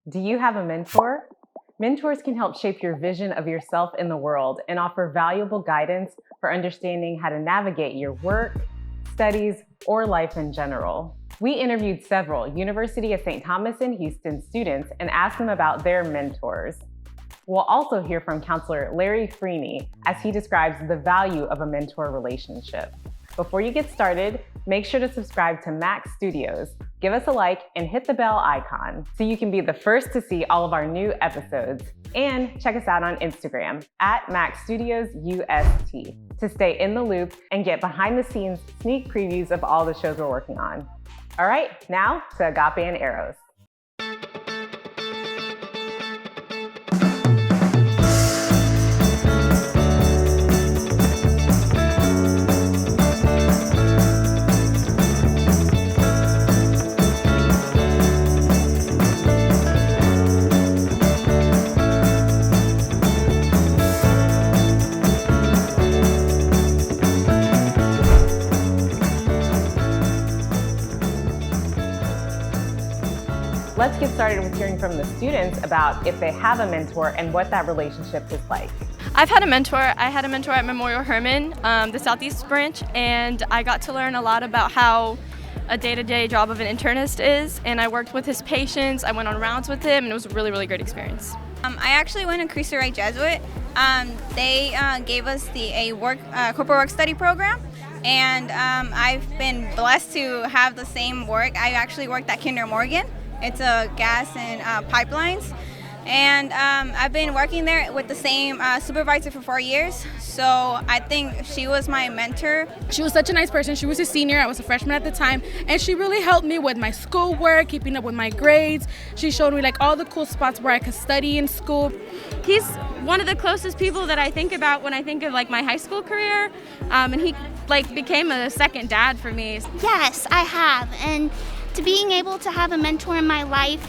Do you have a mentor? Mentors can help shape your vision of yourself in the world and offer valuable guidance for understanding how to navigate your work, studies, or life in general. We interviewed several University of St. Thomas in Houston students and asked them about their mentors. We'll also hear from Counselor Larry Freeney as he describes the value of a mentor relationship. Before you get started, make sure to subscribe to Max Studios, give us a like, and hit the bell icon so you can be the first to see all of our new episodes. And check us out on Instagram at Max Studios UST to stay in the loop and get behind the scenes sneak previews of all the shows we're working on. All right, now to Agape and Eros. Let's get started with hearing from the students about if they have a mentor and what that relationship is like. I've had a mentor. I had a mentor at Memorial Hermann, the Southeast branch, and I got to learn a lot about how a day-to-day job of an internist is, and I worked with his patients. I went on rounds with him, and it was a really, really great experience. I actually went to Cristo Rey Jesuit. They gave us a corporate work study program, and I've been blessed to have the same work. I actually worked at Kinder Morgan. It's a gas and pipelines, and I've been working there with the same supervisor for 4 years, so I think she was my mentor. She was such a nice person. She was a senior, I was a freshman at the time, and she really helped me with my schoolwork, keeping up with my grades. She showed me all the cool spots where I could study in school. He's one of the closest people that I think about when I think of my high school career, and he became a second dad for me. Yes, I have, and to being able to have a mentor in my life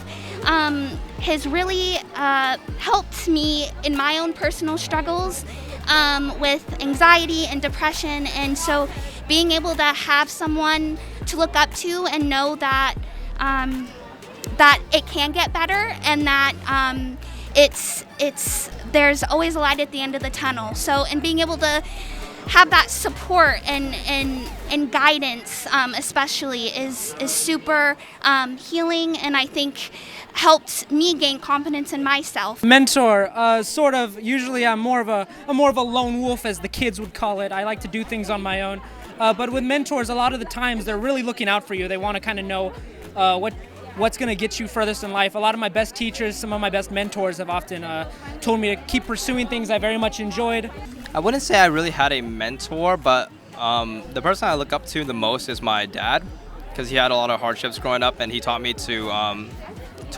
has really helped me in my own personal struggles with anxiety and depression, and so being able to have someone to look up to and know that that it can get better and that there's always a light at the end of the tunnel. So, and being able to have that support and guidance especially is super healing, and I think helped me gain confidence in myself. Mentor, usually I'm more of a lone wolf, as the kids would call it. I like to do things on my own. But with mentors, a lot of the times they're really looking out for you. They want to kind of know what's going to get you furthest in life. A lot of my best teachers, some of my best mentors have often told me to keep pursuing things I very much enjoyed. I wouldn't say I really had a mentor, but the person I look up to the most is my dad, because he had a lot of hardships growing up, and he taught me to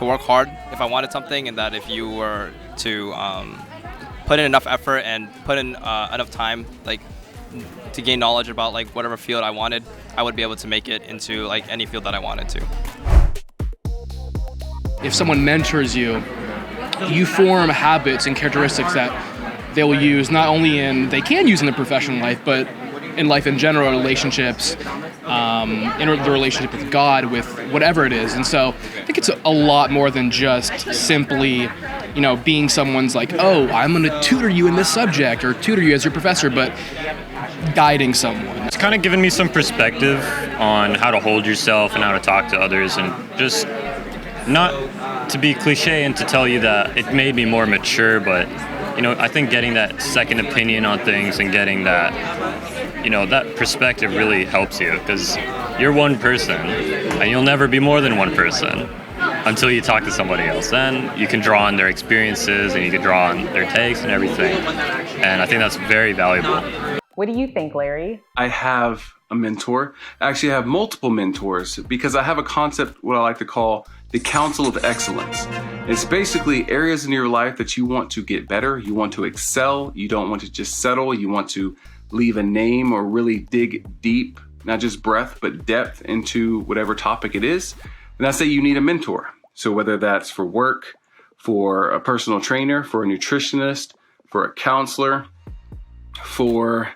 work hard if I wanted something, and that if you were to put in enough effort and put in enough time, to gain knowledge about whatever field I wanted, I would be able to make it into any field that I wanted to. If someone mentors you, you form habits and characteristics that they will use they can use in their professional life, but in life in general, relationships, in the relationship with God, with whatever it is. And so I think it's a lot more than just simply, being someone's I'm going to tutor you in this subject or tutor you as your professor, but guiding someone. It's kind of given me some perspective on how to hold yourself and how to talk to others, and just not to be cliche and to tell you that it made me more mature, but I think getting that second opinion on things and getting that, that perspective really helps you, because you're one person and you'll never be more than one person until you talk to somebody else. Then you can draw on their experiences and you can draw on their takes and everything. And I think that's very valuable. What do you think, Larry? I have a mentor. Actually, I have multiple mentors because I have a concept, what I like to call the Council of Excellence. It's basically areas in your life that you want to get better, you want to excel, you don't want to just settle, you want to leave a name or really dig deep, not just breadth, but depth into whatever topic it is. And I say you need a mentor. So whether that's for work, for a personal trainer, for a nutritionist, for a counselor, for,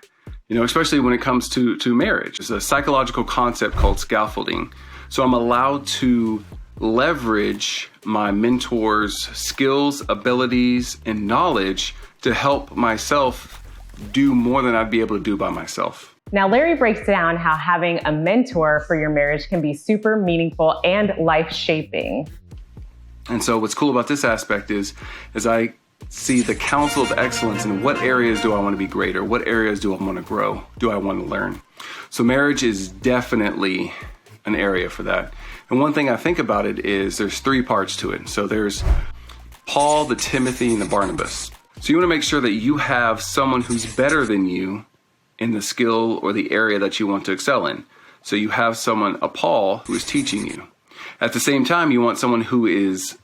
especially when it comes to marriage. There's a psychological concept called scaffolding. So I'm allowed to leverage my mentor's skills, abilities, and knowledge to help myself do more than I'd be able to do by myself. Now, Larry breaks down how having a mentor for your marriage can be super meaningful and life-shaping. And so what's cool about this aspect is I see the counsel of excellence in what areas do I want to be greater? What areas do I want to grow? Do I want to learn? So marriage is definitely an area for that. And one thing I think about it is there's 3 parts to it. So there's Paul, the Timothy, and the Barnabas. So you want to make sure that you have someone who's better than you in the skill or the area that you want to excel in. So you have someone, a Paul, who is teaching you. At the same time, you want someone who is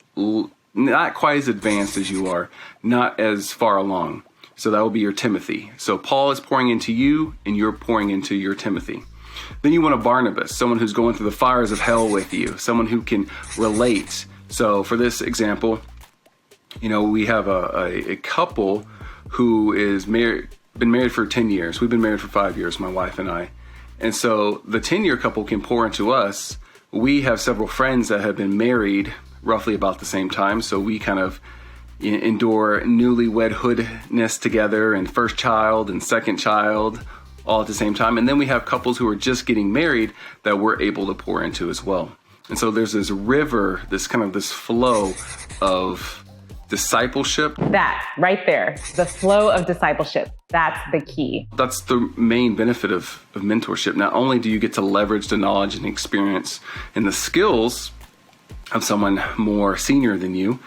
not quite as advanced as you are, not as far along. So that will be your Timothy. So Paul is pouring into you and you're pouring into your Timothy. Then you want a Barnabas, someone who's going through the fires of hell with you, someone who can relate. So for this example, we have a couple who is been married for 10 years. We've been married for 5 years, my wife and I. And so the 10-year couple can pour into us. We have several friends that have been married roughly about the same time. So we kind of endure newlywedhoodness together and first child and second child all at the same time. And then we have couples who are just getting married that we're able to pour into as well. And so there's this river, this flow of discipleship. That right there, the flow of discipleship. That's the key. That's the main benefit of mentorship. Not only do you get to leverage the knowledge and experience and the skills of someone more senior than you,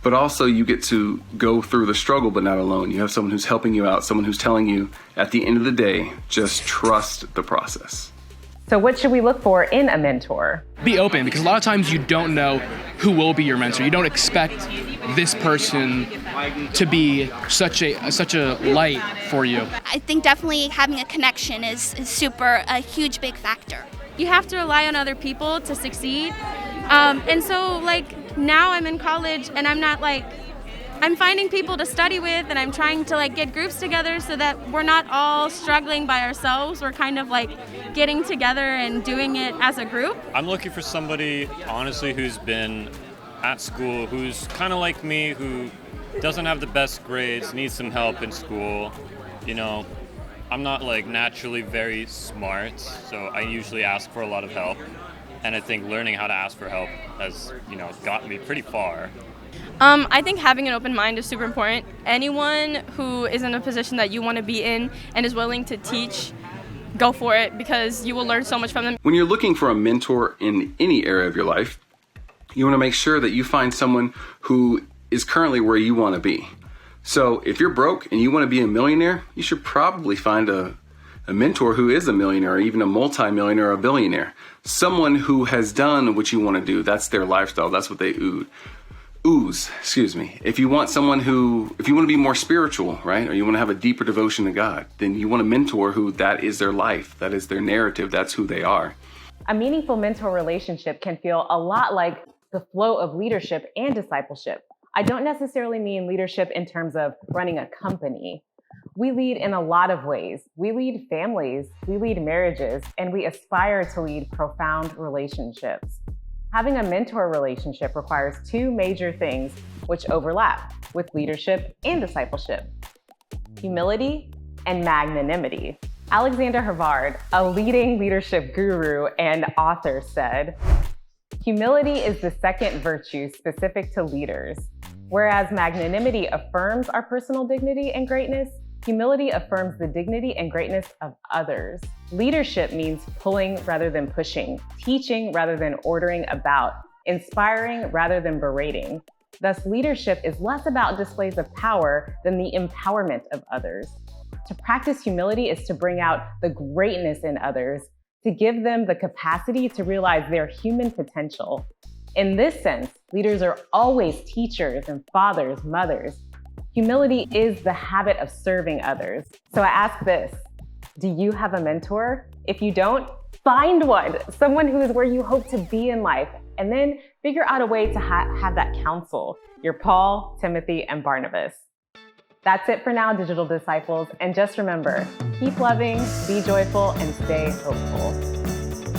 but also you get to go through the struggle, but not alone. You have someone who's helping you out, someone who's telling you at the end of the day, just trust the process. So what should we look for in a mentor? Be open, because a lot of times you don't know who will be your mentor. You don't expect this person to be such a light for you. I think definitely having a connection is a huge big factor. You have to rely on other people to succeed. And so now I'm in college and I'm finding people to study with, and I'm trying to get groups together so that we're not all struggling by ourselves. We're kind of getting together and doing it as a group. I'm looking for somebody, honestly, who's been at school, who's kind of like me, who doesn't have the best grades, needs some help in school. I'm not naturally very smart, so I usually ask for a lot of help. And I think learning how to ask for help has, gotten me pretty far. I think having an open mind is super important. Anyone who is in a position that you want to be in and is willing to teach, go for it, because you will learn so much from them. When you're looking for a mentor in any area of your life, you want to make sure that you find someone who is currently where you want to be. So if you're broke and you want to be a millionaire, you should probably find a mentor who is a millionaire, or even a multi-millionaire or a billionaire. Someone who has done what you want to do. That's their lifestyle. That's what they ooze. If you want if you want to be more spiritual, right? Or you want to have a deeper devotion to God, then you want a mentor who that is their life. That is their narrative. That's who they are. A meaningful mentor relationship can feel a lot like the flow of leadership and discipleship. I don't necessarily mean leadership in terms of running a company. We lead in a lot of ways. We lead families, we lead marriages, and we aspire to lead profound relationships. Having a mentor relationship requires 2 major things which overlap with leadership and discipleship: humility and magnanimity. Alexandre Havard, a leading leadership guru and author, said, "Humility is the second virtue specific to leaders. Whereas magnanimity affirms our personal dignity and greatness, humility affirms the dignity and greatness of others. Leadership means pulling rather than pushing, teaching rather than ordering about, inspiring rather than berating. Thus, leadership is less about displays of power than the empowerment of others. To practice humility is to bring out the greatness in others, to give them the capacity to realize their human potential. In this sense, leaders are always teachers and fathers, mothers. Humility is the habit of serving others. So I ask this, do you have a mentor? If you don't, find one, someone who is where you hope to be in life, and then figure out a way to have that counsel, your Paul, Timothy, and Barnabas. That's it for now, digital disciples. And just remember, keep loving, be joyful, and stay hopeful.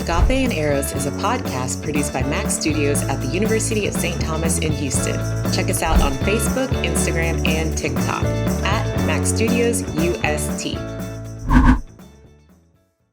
Agape and Eros is a podcast produced by Mac Studios at the University of St. Thomas in Houston. Check us out on Facebook, Instagram, and TikTok at Mac Studios UST.